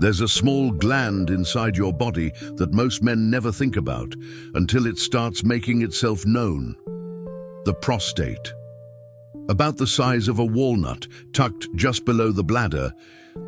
There's a small gland inside your body that most men never think about until it starts making itself known. The prostate. About the size of a walnut, tucked just below the bladder,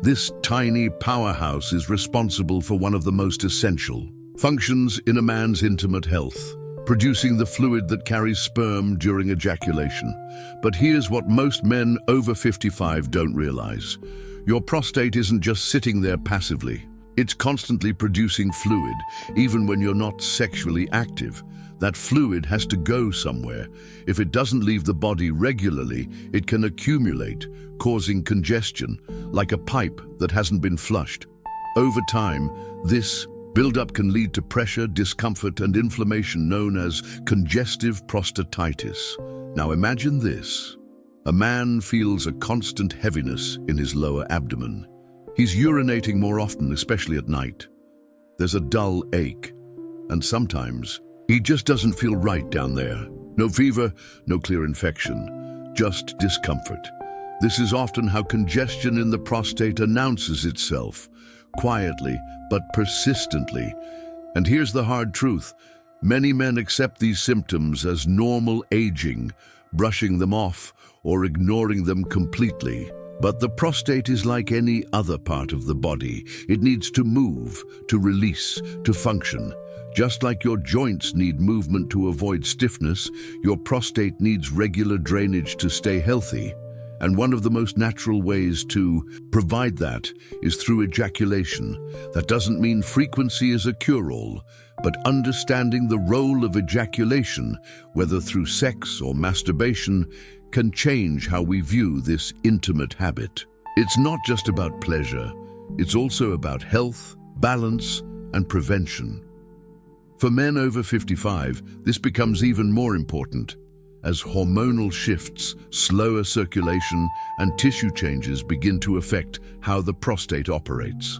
this tiny powerhouse is responsible for one of the most essential functions in a man's intimate health, producing the fluid that carries sperm during ejaculation. But here's what most men over 55 don't realize. Your prostate isn't just sitting there passively. It's constantly producing fluid, even when you're not sexually active. That fluid has to go somewhere. If it doesn't leave the body regularly, it can accumulate, causing congestion, like a pipe that hasn't been flushed. Over time, this buildup can lead to pressure, discomfort, and inflammation known as congestive prostatitis. Now imagine this. A man feels a constant heaviness in his lower abdomen. He's urinating more often, especially at night. There's a dull ache, and sometimes he just doesn't feel right down there. No fever, no clear infection, just discomfort. This is often how congestion in the prostate announces itself, quietly but persistently. And here's the hard truth. Many men accept these symptoms as normal aging, brushing them off or ignoring them completely. But the prostate is like any other part of the body. It needs to move, to release, to function. Just like your joints need movement to avoid stiffness, your prostate needs regular drainage to stay healthy. And one of the most natural ways to provide that is through ejaculation. That doesn't mean frequency is a cure-all, but understanding the role of ejaculation, whether through sex or masturbation, can change how we view this intimate habit. It's not just about pleasure, it's also about health, balance, and prevention. For men over 55, this becomes even more important, as hormonal shifts, slower circulation, and tissue changes begin to affect how the prostate operates.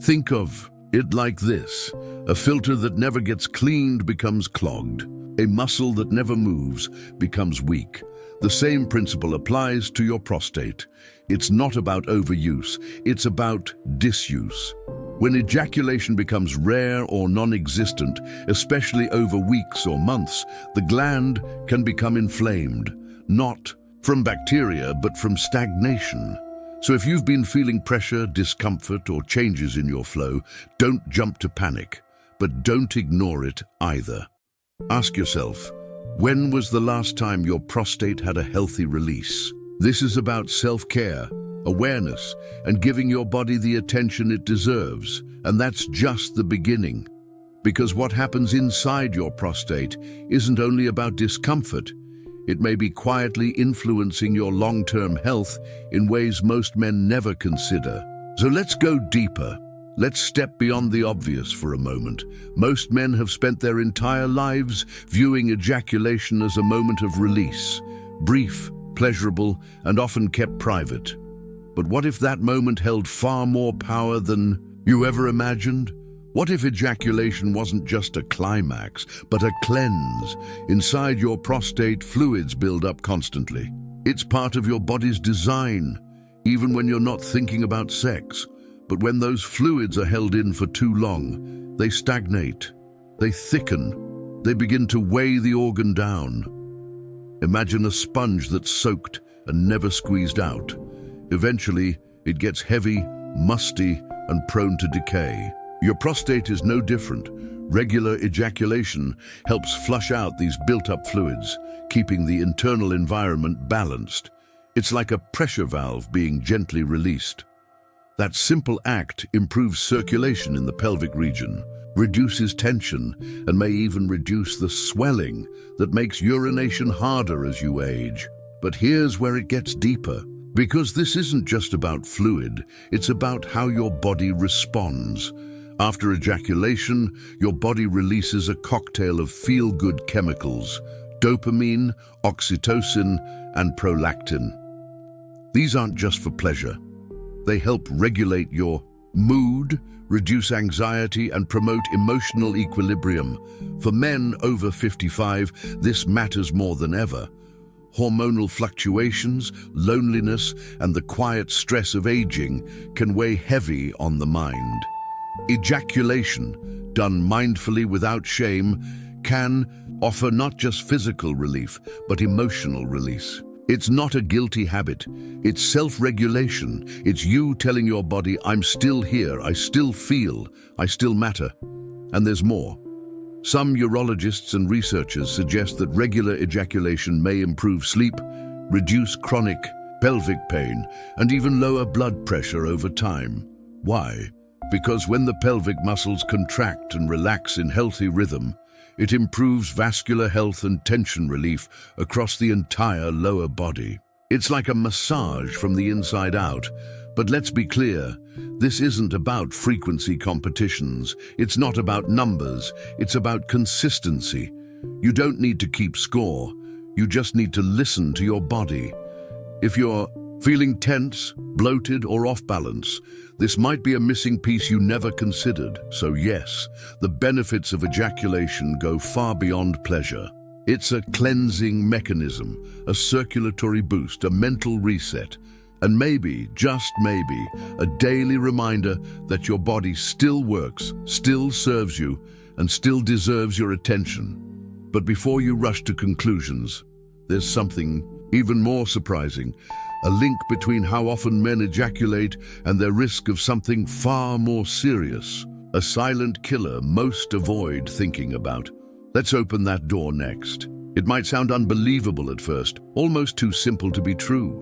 Think of it like this. A filter that never gets cleaned becomes clogged. A muscle that never moves becomes weak. The same principle applies to your prostate. It's not about overuse, it's about disuse. When ejaculation becomes rare or non-existent, especially over weeks or months, the gland can become inflamed, not from bacteria, but from stagnation. So if you've been feeling pressure, discomfort, or changes in your flow, don't jump to panic, but don't ignore it either. Ask yourself, when was the last time your prostate had a healthy release? This is about self-care, awareness, and giving your body the attention it deserves. And that's just the beginning. Because what happens inside your prostate isn't only about discomfort, it may be quietly influencing your long-term health in ways most men never consider. So let's go deeper. Let's step beyond the obvious for a moment. Most men have spent their entire lives viewing ejaculation as a moment of release, brief, pleasurable, and often kept private. But what if that moment held far more power than you ever imagined? What if ejaculation wasn't just a climax, but a cleanse? Inside your prostate, fluids build up constantly. It's part of your body's design, even when you're not thinking about sex. But when those fluids are held in for too long, they stagnate, they thicken, they begin to weigh the organ down. Imagine a sponge that's soaked and never squeezed out. Eventually, it gets heavy, musty, and prone to decay. Your prostate is no different. Regular ejaculation helps flush out these built-up fluids, keeping the internal environment balanced. It's like a pressure valve being gently released. That simple act improves circulation in the pelvic region, reduces tension, and may even reduce the swelling that makes urination harder as you age. But here's where it gets deeper. Because this isn't just about fluid, it's about how your body responds. After ejaculation, your body releases a cocktail of feel-good chemicals: dopamine, oxytocin, and prolactin. These aren't just for pleasure. They help regulate your mood, reduce anxiety, and promote emotional equilibrium. For men over 55, this matters more than ever. hormonal fluctuations, loneliness, and the quiet stress of aging can weigh heavy on the mind. Ejaculation, done mindfully without shame, can offer not just physical relief, but emotional release. It's not a guilty habit. It's self-regulation. It's you telling your body, I'm still here, I still feel, I still matter. And there's more. Some urologists and researchers suggest that regular ejaculation may improve sleep, reduce chronic pelvic pain, and even lower blood pressure over time. Why? Because when the pelvic muscles contract and relax in healthy rhythm, it improves vascular health and tension relief across the entire lower body. It's like a massage from the inside out. But let's be clear, this isn't about frequency competitions. It's not about numbers. It's about consistency. You don't need to keep score. You just need to listen to your body. If you're feeling tense, bloated, or off balance, this might be a missing piece you never considered. So yes, the benefits of ejaculation go far beyond pleasure. It's a cleansing mechanism, a circulatory boost, a mental reset, and maybe, just maybe, a daily reminder that your body still works, still serves you, and still deserves your attention. But before you rush to conclusions, there's something even more surprising. A link between how often men ejaculate and their risk of something far more serious. A silent killer most avoid thinking about. Let's open that door next. It might sound unbelievable at first, almost too simple to be true.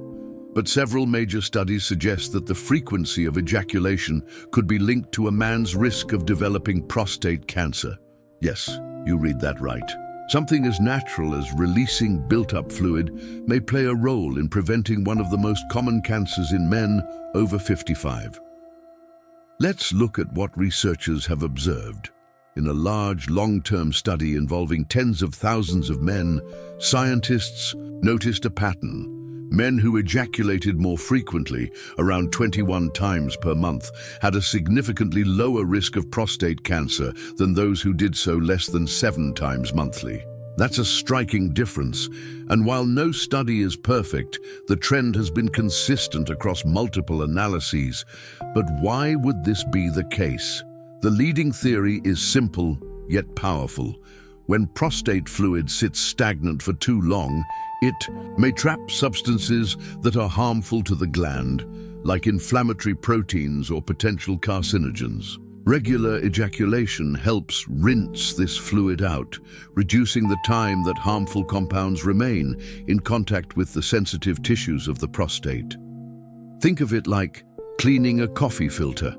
But several major studies suggest that the frequency of ejaculation could be linked to a man's risk of developing prostate cancer. Yes, you read that right. Something as natural as releasing built-up fluid may play a role in preventing one of the most common cancers in men over 55. Let's look at what researchers have observed. In a large, long-term study involving tens of thousands of men, scientists noticed a pattern. Men who ejaculated more frequently, around 21 times per month, had a significantly lower risk of prostate cancer than those who did so less than 7 times monthly. That's a striking difference, and while no study is perfect, the trend has been consistent across multiple analyses. But why would this be the case? The leading theory is simple, yet powerful. When prostate fluid sits stagnant for too long, it may trap substances that are harmful to the gland, like inflammatory proteins or potential carcinogens. Regular ejaculation helps rinse this fluid out, reducing the time that harmful compounds remain in contact with the sensitive tissues of the prostate. Think of it like cleaning a coffee filter.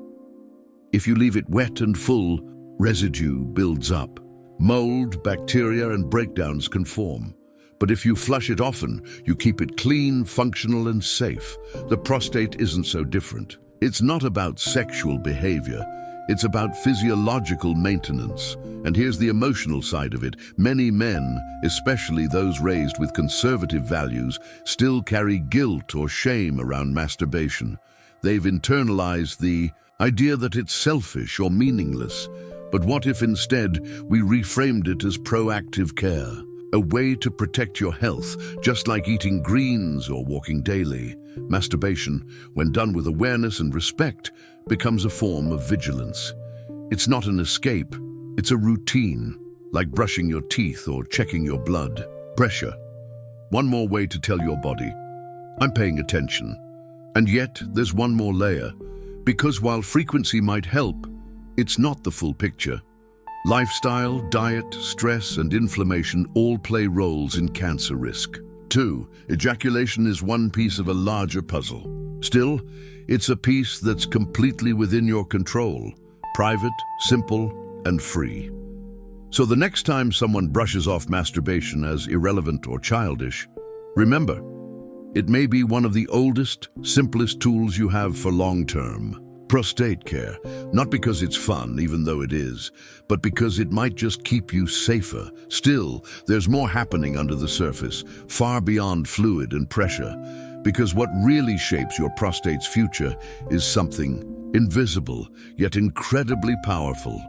If you leave it wet and full, residue builds up. Mold, bacteria, and breakdowns can form. But if you flush it often, you keep it clean, functional, and safe. The prostate isn't so different. It's not about sexual behavior. It's about physiological maintenance. And here's the emotional side of it. Many men, especially those raised with conservative values, still carry guilt or shame around masturbation. They've internalized the idea that it's selfish or meaningless. But what if instead we reframed it as proactive care? A way to protect your health, just like eating greens or walking daily. Masturbation, when done with awareness and respect, becomes a form of vigilance. It's not an escape, it's a routine, like brushing your teeth or checking your blood pressure. One more way to tell your body, I'm paying attention. And yet, there's one more layer, because while frequency might help, it's not the full picture. Lifestyle, diet, stress, and inflammation all play roles in cancer risk. 2. Ejaculation is one piece of a larger puzzle. Still, it's a piece that's completely within your control, private, simple, and free. So the next time someone brushes off masturbation as irrelevant or childish, remember, it may be one of the oldest, simplest tools you have for long-term prostate care, not because it's fun, even though it is, but because it might just keep you safer. Still, there's more happening under the surface, far beyond fluid and pressure, because what really shapes your prostate's future is something invisible, yet incredibly powerful,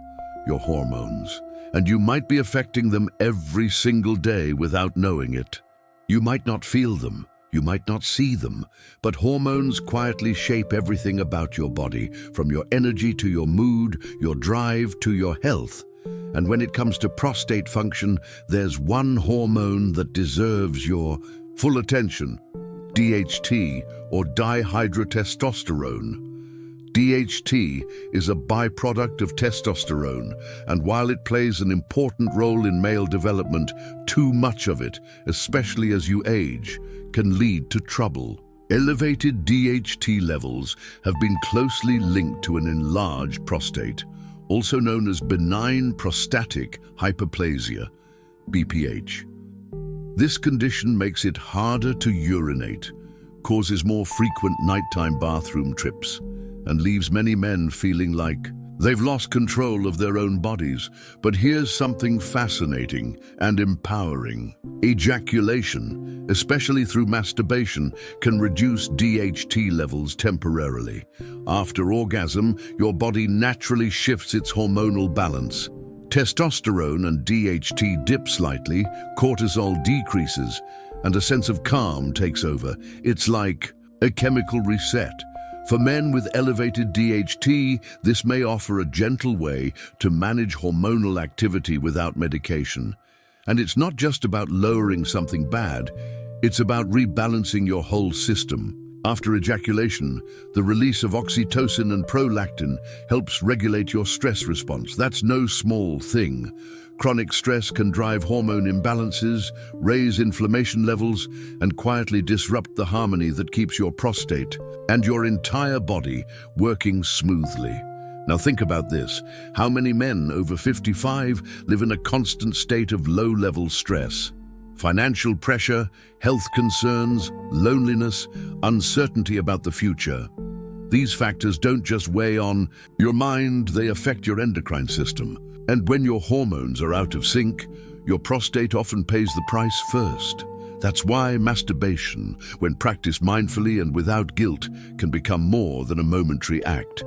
your hormones. And you might be affecting them every single day without knowing it. You might not feel them, you might not see them, but hormones quietly shape everything about your body, from your energy to your mood, your drive to your health. And when it comes to prostate function, there's one hormone that deserves your full attention: DHT, or dihydrotestosterone. DHT is a byproduct of testosterone, and while it plays an important role in male development, too much of it, especially as you age, can lead to trouble. Elevated DHT levels have been closely linked to an enlarged prostate, also known as benign prostatic hyperplasia, BPH. This condition makes it harder to urinate, causes more frequent nighttime bathroom trips, and leaves many men feeling like they've lost control of their own bodies. But here's something fascinating and empowering. Ejaculation, especially through masturbation, can reduce DHT levels temporarily. After orgasm, your body naturally shifts its hormonal balance. Testosterone and DHT dip slightly, cortisol decreases, and a sense of calm takes over. It's like a chemical reset. For men with elevated DHT, this may offer a gentle way to manage hormonal activity without medication. And it's not just about lowering something bad, it's about rebalancing your whole system. After ejaculation, the release of oxytocin and prolactin helps regulate your stress response. That's no small thing. Chronic stress can drive hormone imbalances, raise inflammation levels, and quietly disrupt the harmony that keeps your prostate and your entire body working smoothly. Now think about this. How many men over 55 live in a constant state of low-level stress? Financial pressure, health concerns, loneliness, uncertainty about the future. These factors don't just weigh on your mind, they affect your endocrine system. And when your hormones are out of sync, your prostate often pays the price first. That's why masturbation, when practiced mindfully and without guilt, can become more than a momentary act.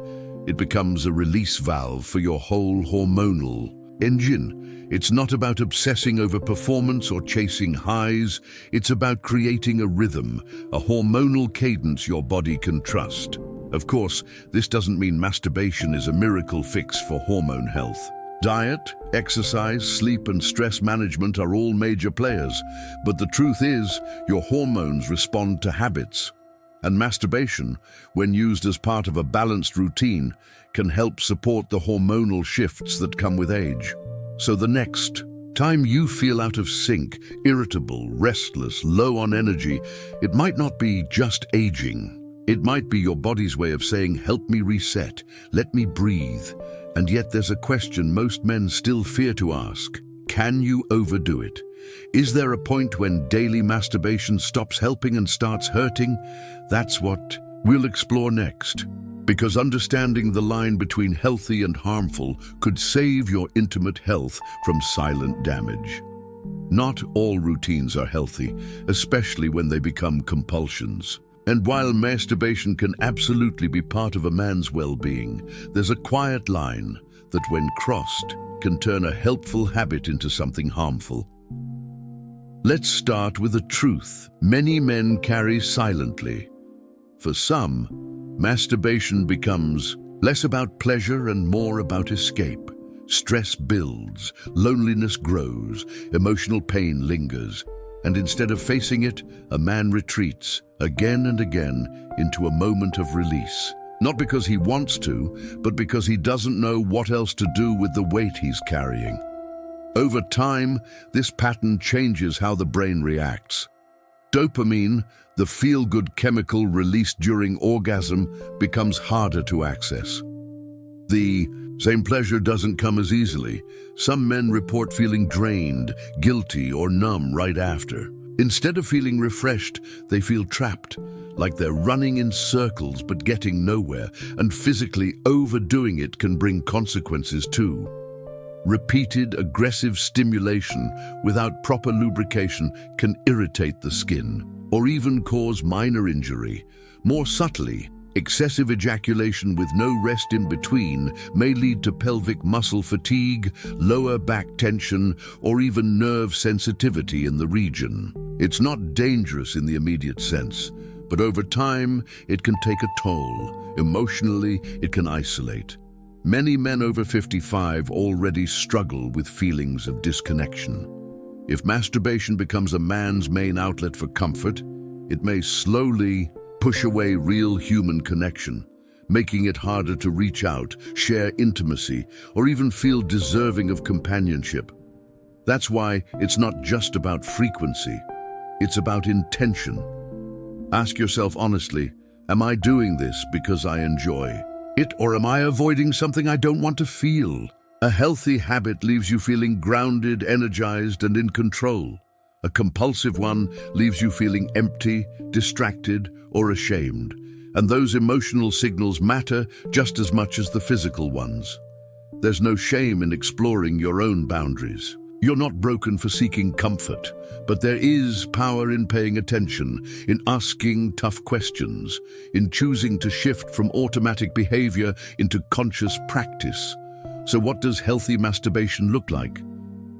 It becomes a release valve for your whole hormonal engine. It's not about obsessing over performance or chasing highs. It's about creating a rhythm, a hormonal cadence your body can trust. Of course, this doesn't mean masturbation is a miracle fix for hormone health. Diet, exercise, sleep, and stress management are all major players, but the truth is, your hormones respond to habits. And masturbation, when used as part of a balanced routine, can help support the hormonal shifts that come with age. So the next time you feel out of sync, irritable, restless, low on energy, it might not be just aging. It might be your body's way of saying, help me reset, let me breathe. And yet there's a question most men still fear to ask. Can you overdo it? Is there a point when daily masturbation stops helping and starts hurting? That's what we'll explore next. Because understanding the line between healthy and harmful could save your intimate health from silent damage. Not all routines are healthy, especially when they become compulsions. And while masturbation can absolutely be part of a man's well-being, there's a quiet line that, when crossed, can turn a helpful habit into something harmful. Let's start with a truth many men carry silently. For some, masturbation becomes less about pleasure and more about escape. Stress builds, loneliness grows, emotional pain lingers, and instead of facing it, a man retreats again and again into a moment of release. Not because he wants to, but because he doesn't know what else to do with the weight he's carrying. Over time, this pattern changes how the brain reacts. Dopamine, the feel-good chemical released during orgasm, becomes harder to access. The same pleasure doesn't come as easily. Some men report feeling drained, guilty, or numb right after. Instead of feeling refreshed, they feel trapped, like they're running in circles but getting nowhere, and physically overdoing it can bring consequences too. Repeated aggressive stimulation without proper lubrication can irritate the skin, or even cause minor injury. More subtly, excessive ejaculation with no rest in between may lead to pelvic muscle fatigue, lower back tension, or even nerve sensitivity in the region. It's not dangerous in the immediate sense, but over time, it can take a toll. Emotionally, it can isolate. Many men over 55 already struggle with feelings of disconnection. If masturbation becomes a man's main outlet for comfort, it may slowly push away real human connection, making it harder to reach out, share intimacy, or even feel deserving of companionship. That's why it's not just about frequency, it's about intention. Ask yourself honestly, am I doing this because I enjoy it, or am I avoiding something I don't want to feel? A healthy habit leaves you feeling grounded, energized, and in control. A compulsive one leaves you feeling empty, distracted, or ashamed. And those emotional signals matter just as much as the physical ones. There's no shame in exploring your own boundaries. You're not broken for seeking comfort, but there is power in paying attention, in asking tough questions, in choosing to shift from automatic behavior into conscious practice. So what does healthy masturbation look like?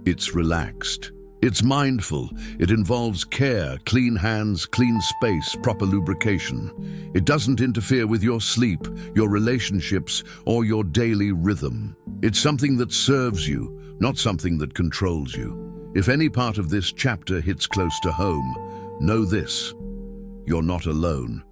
It's relaxed. It's mindful. It involves care, clean hands, clean space, proper lubrication. It doesn't interfere with your sleep, your relationships, or your daily rhythm. It's something that serves you, not something that controls you. If any part of this chapter hits close to home, know this: you're not alone.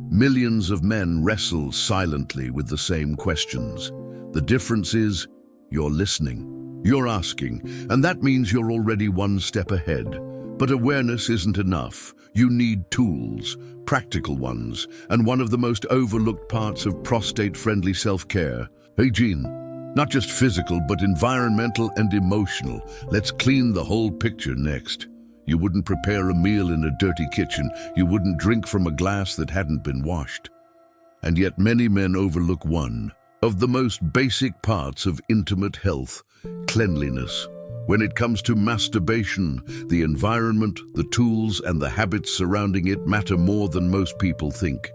Millions of men wrestle silently with the same questions. The difference is, you're listening. You're asking, and that means you're already one step ahead. But awareness isn't enough. You need tools, practical ones, and one of the most overlooked parts of prostate-friendly self-care. Hygiene. Not just physical, but environmental and emotional. Let's clean the whole picture next. You wouldn't prepare a meal in a dirty kitchen. You wouldn't drink from a glass that hadn't been washed. And yet many men overlook one of the most basic parts of intimate health: cleanliness. When it comes to masturbation, the environment, the tools, and the habits surrounding it matter more than most people think,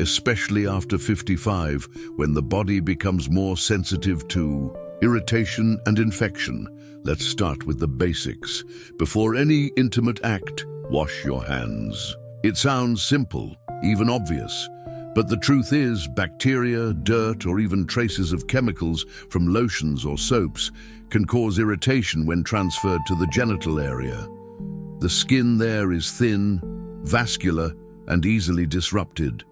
especially after 55, when the body becomes more sensitive to irritation and infection. Let's start with the basics. Before any intimate act, wash your hands. It sounds simple, even obvious. But the truth is, bacteria, dirt, or even traces of chemicals from lotions or soaps can cause irritation when transferred to the genital area. The skin there is thin, vascular, and easily disrupted.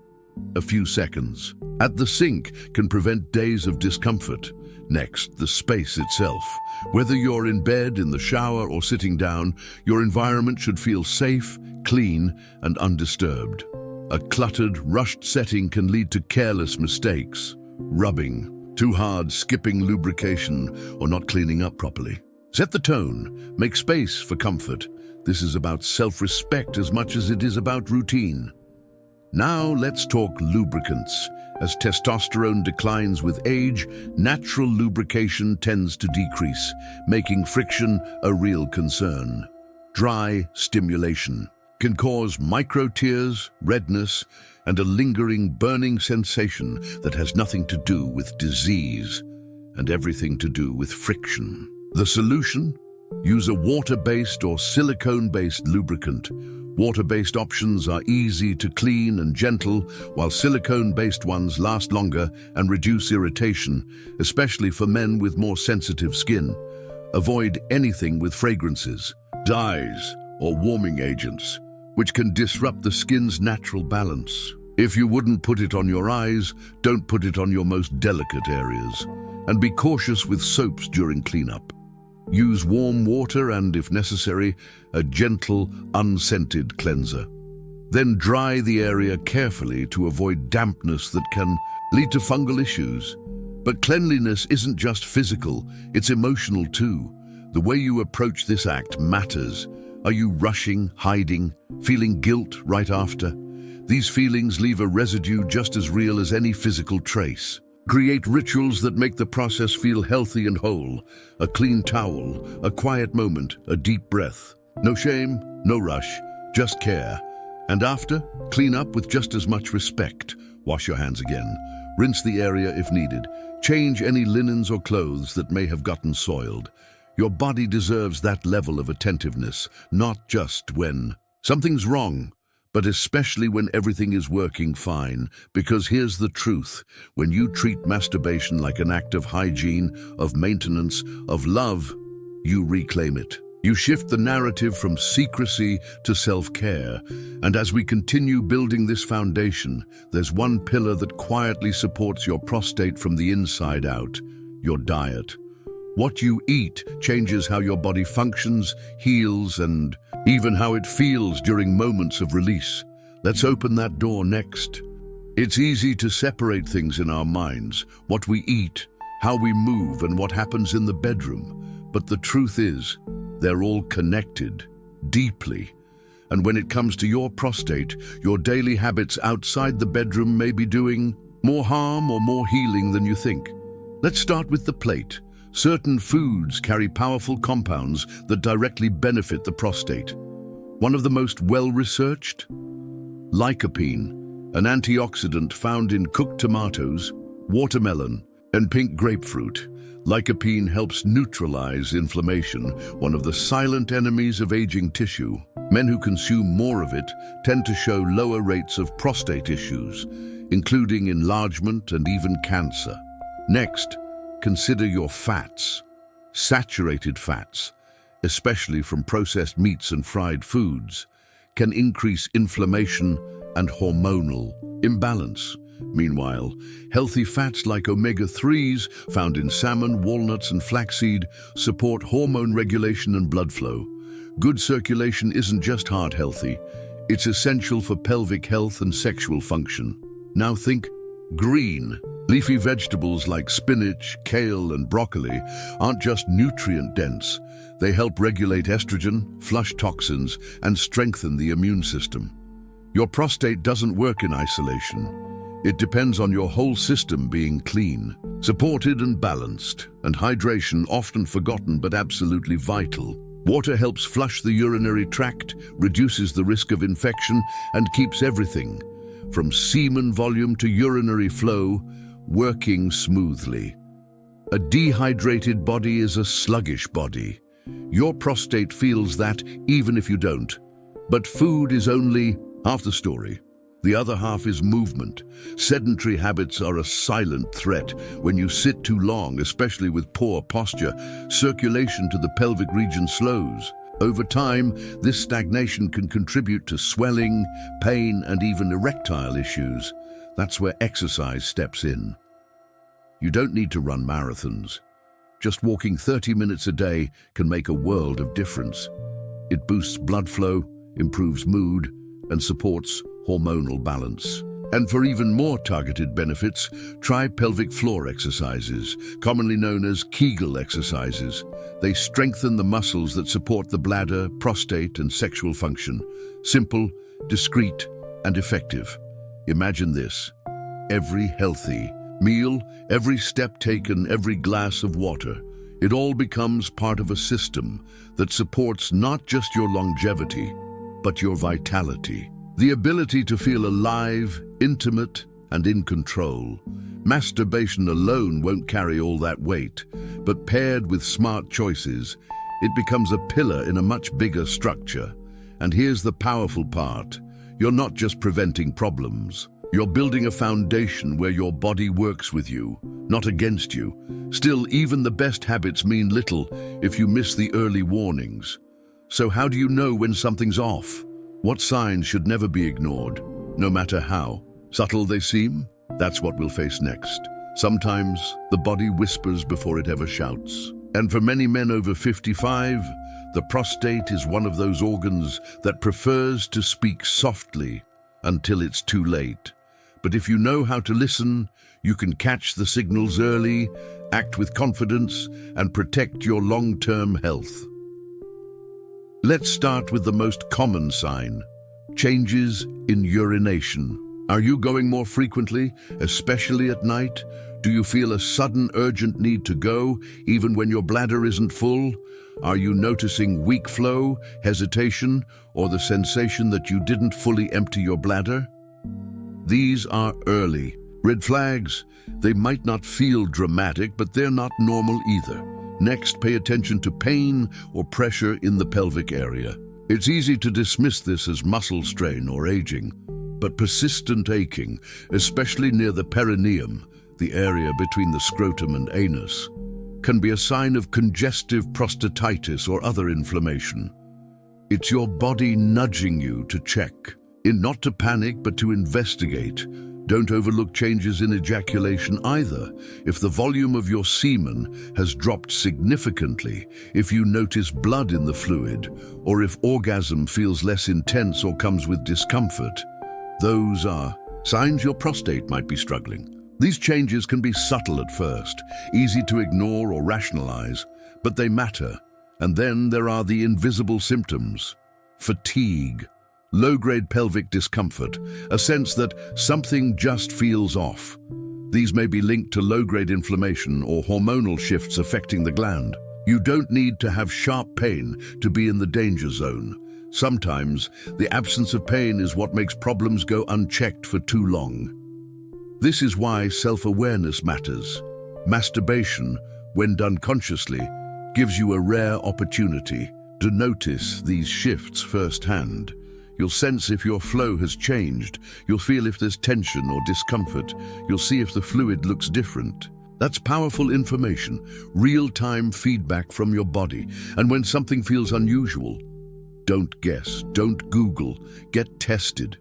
A few seconds at the sink can prevent days of discomfort. Next, the space itself. Whether you're in bed, in the shower, or sitting down, your environment should feel safe, clean, and undisturbed. A cluttered, rushed setting can lead to careless mistakes, rubbing too hard, skipping lubrication, or not cleaning up properly. Set the tone, make space for comfort. This is about self-respect as much as it is about routine. Now let's talk lubricants. As testosterone declines with age, natural lubrication tends to decrease, making friction a real concern. Dry stimulation can cause micro-tears, redness, and a lingering burning sensation that has nothing to do with disease and everything to do with friction. The solution? Use a water-based or silicone-based lubricant. Water-based options are easy to clean and gentle, while silicone-based ones last longer and reduce irritation, especially for men with more sensitive skin. Avoid anything with fragrances, dyes, or warming agents, which can disrupt the skin's natural balance. If you wouldn't put it on your eyes, don't put it on your most delicate areas. And be cautious with soaps during cleanup. Use warm water and, if necessary, a gentle, unscented cleanser. Then dry the area carefully to avoid dampness that can lead to fungal issues. But cleanliness isn't just physical, it's emotional too. The way you approach this act matters. Are you rushing, hiding, feeling guilt right after? These feelings leave a residue just as real as any physical trace. Create rituals that make the process feel healthy and whole. A clean towel, a quiet moment, a deep breath. No shame, no rush, just care. And after, clean up with just as much respect. Wash your hands again. Rinse the area if needed. Change any linens or clothes that may have gotten soiled. Your body deserves that level of attentiveness, not just when Something's wrong, but especially when everything is working fine, because here's the truth. When you treat masturbation like an act of hygiene, of maintenance, of love, you reclaim it. You shift the narrative from secrecy to self-care, and as we continue building this foundation, there's one pillar that quietly supports your prostate from the inside out: your diet. What you eat changes how your body functions, heals, and even how it feels during moments of release. Let's open that door next. It's easy to separate things in our minds: what we eat, how we move, and what happens in the bedroom. But the truth is, they're all connected, deeply. And when it comes to your prostate, your daily habits outside the bedroom may be doing more harm or more healing than you think. Let's start with the plate. Certain foods carry powerful compounds that directly benefit the prostate. One of the most well-researched? Lycopene, an antioxidant found in cooked tomatoes, watermelon, and pink grapefruit. Lycopene helps neutralize inflammation, one of the silent enemies of aging tissue. Men who consume more of it tend to show lower rates of prostate issues, including enlargement and even cancer. Next, consider your fats. Saturated fats, especially from processed meats and fried foods, can increase inflammation and hormonal imbalance. Meanwhile, healthy fats like omega-3s found in salmon, walnuts, and flaxseed support hormone regulation and blood flow. Good circulation isn't just heart healthy, it's essential for pelvic health and sexual function. Now think green. Leafy vegetables like spinach, kale, and broccoli aren't just nutrient-dense. They help regulate estrogen, flush toxins, and strengthen the immune system. Your prostate doesn't work in isolation. It depends on your whole system being clean, supported and balanced, and hydration, often forgotten but absolutely vital. Water helps flush the urinary tract, reduces the risk of infection, and keeps everything, from semen volume to urinary flow, working smoothly. A dehydrated body is a sluggish body. Your prostate feels that even if you don't. But food is only half the story. The other half is movement. Sedentary habits are a silent threat. When you sit too long, especially with poor posture, circulation to the pelvic region slows. Over time, this stagnation can contribute to swelling, pain, and even erectile issues. That's where exercise steps in. You don't need to run marathons. Just walking 30 minutes a day can make a world of difference. It boosts blood flow, improves mood, and supports hormonal balance. And for even more targeted benefits, try pelvic floor exercises, commonly known as Kegel exercises. They strengthen the muscles that support the bladder, prostate, and sexual function. Simple, discreet, and effective. Imagine this: every healthy meal, every step taken, every glass of water, it all becomes part of a system that supports not just your longevity, but your vitality. The ability to feel alive, intimate, and in control. Masturbation alone won't carry all that weight, but paired with smart choices, it becomes a pillar in a much bigger structure. And here's the powerful part: you're not just preventing problems. You're building a foundation where your body works with you, not against you. Still, even the best habits mean little if you miss the early warnings. So how do you know when something's off? What signs should never be ignored, no matter how subtle they seem? That's what we'll face next. Sometimes the body whispers before it ever shouts. And for many men over 55, the prostate is one of those organs that prefers to speak softly until it's too late. But if you know how to listen, you can catch the signals early, act with confidence, and protect your long-term health. Let's start with the most common sign: changes in urination. Are you going more frequently, especially at night? Do you feel a sudden urgent need to go, even when your bladder isn't full? Are you noticing weak flow, hesitation, or the sensation that you didn't fully empty your bladder? These are early red flags. They might not feel dramatic, but they're not normal either. Next, pay attention to pain or pressure in the pelvic area. It's easy to dismiss this as muscle strain or aging, but persistent aching, especially near the perineum, the area between the scrotum and anus, can be a sign of congestive prostatitis or other inflammation. It's your body nudging you to check, not to panic but to investigate. Don't overlook changes in ejaculation either. If the volume of your semen has dropped significantly, if you notice blood in the fluid, or if orgasm feels less intense or comes with discomfort, those are signs your prostate might be struggling. These changes can be subtle at first, easy to ignore or rationalize, but they matter. And then there are the invisible symptoms: fatigue, low-grade pelvic discomfort, a sense that something just feels off. These may be linked to low-grade inflammation or hormonal shifts affecting the gland. You don't need to have sharp pain to be in the danger zone. Sometimes the absence of pain is what makes problems go unchecked for too long. This is why self-awareness matters. Masturbation, when done consciously, gives you a rare opportunity to notice these shifts firsthand. You'll sense if your flow has changed. You'll feel if there's tension or discomfort. You'll see if the fluid looks different. That's powerful information, real-time feedback from your body. And when something feels unusual, don't guess, don't Google, get tested.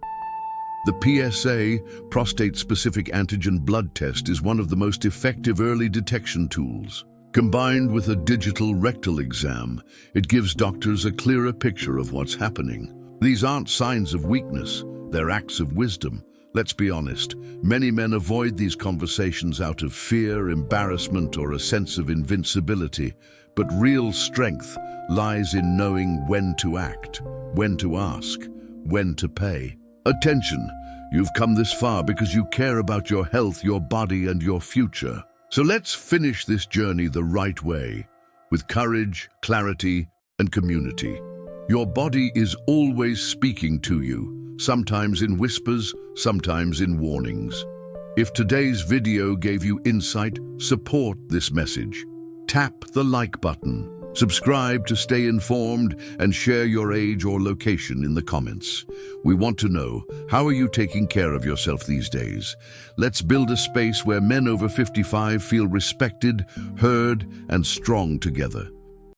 The PSA, prostate-specific antigen blood test, is one of the most effective early detection tools. Combined with a digital rectal exam, it gives doctors a clearer picture of what's happening. These aren't signs of weakness, they're acts of wisdom. Let's be honest, many men avoid these conversations out of fear, embarrassment, or a sense of invincibility. But real strength lies in knowing when to act, when to ask, when to pay attention. You've come this far because you care about your health, your body, and your future. So let's finish this journey the right way, with courage, clarity, and community. Your body is always speaking to you, sometimes in whispers, sometimes in warnings. If today's video gave you insight, support this message. Tap the like button, subscribe to stay informed, and share your age or location in the comments. We want to know, how are you taking care of yourself these days? Let's build a space where men over 55 feel respected, heard, and strong together.